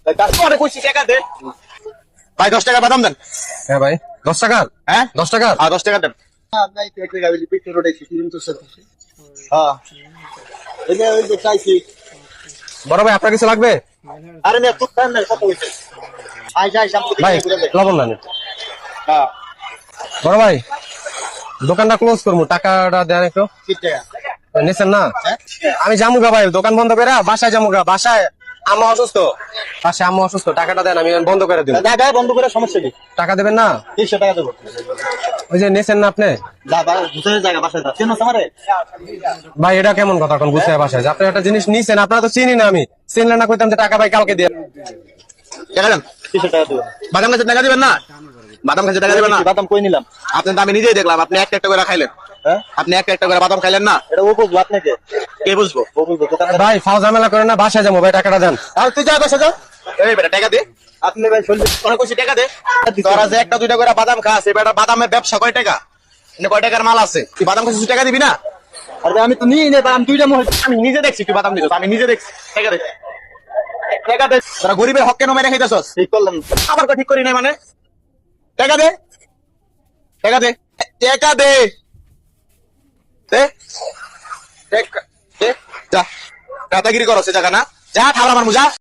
কাস্টমারে কইছি টাকা দে ভাই 10 টাকা বাদাম দেন। হ্যাঁ ভাই 10 টাকা। হ্যাঁ 10 টাকা। আর 10 টাকা দেন। নাই তো একটা গাবি পিট রোডে সিরিম তো স্যার হ্যাঁ এটা ওই যে চাইছি বড় ভাই আপনার কিছু লাগবে? আরে না তো কান না কত হইছে আই যাই সামনে ভাই লবণ না হ্যাঁ বড় ভাই দোকানটা ক্লোজ করবো, টাকাটা দেন একটু। কি টাকা নিছেন না? আমি যামুগা ভাই, দোকান বন্ধ করে বাসায় যামুগা। বাসায় আম্মা অসুস্থ, বাসায় আম্মা অসুস্থ। টাকাটা দেন, আমি বন্ধ করে দিব। টাকা বন্ধ করে সমস্যা কি টাকা দেবেন না? 300 টাকা দেব ওই যে নিছেন না আপনি? যা বা দুসরে জায়গা বাসায় যা চেনো আমারে ভাই এটা কেমন কথা কোন বুঝতে বাসায় যে আপনি একটা জিনিস নিছেন, আপনারা তো চিনি না। আমি চিনলে না কইতাম যে টাকা ভাই কালকে দিয়ে। টাকা দেন। 300 টাকা দেব বাদাম কাছে টাকা দিবেন না? বাদাম কাছে টাকা দিবেন না? বাদাম কই নিলাম আপনি তো আমি নিজেই দেখলাম আপনি একটা একটা করে খাইলেন। হ্যাঁ আপনি একটা একটা করে বাদাম খাইলেন না? এটা ও বুঝবো আপনাকে কে বুঝবো? ও বুঝবো দোকানদার ভাই ফাও ঝামেলা করেন না, বাসায় যাবো ভাই, টাকাটা দেন। আর তুই যা বসে যা। এই বেটা টাকা দে। আপনি ভাই শুনলে তোরা কইছি টাকা দে। তোরা যে একটা দুইটা করে বাদাম খাস, এই বেটা বাদামের ব্যবসা কয় টাকা? মানে কয় টাকার মাল আছে? তুই বাদাম খাসিস, টাকা দিবি না? আরে আমি তো নিই না বাদাম দুইটা মহিলা আমি নিজে দেখছি তুই বাদাম দিছিস, আমি নিজে দেখছি। টাকা দে। টাকা দে। তোরা গরিবের হক কেন মেরে খাইতেছস? ঠিক করলাম আবার কই ঠিক করি নাই মানে? টাকা দে। টাকা দে। টাকা দে। দে। টাকা দে। যা। দাদাগিরি করছ জায়গা না? যা খাবার আমার মুজা।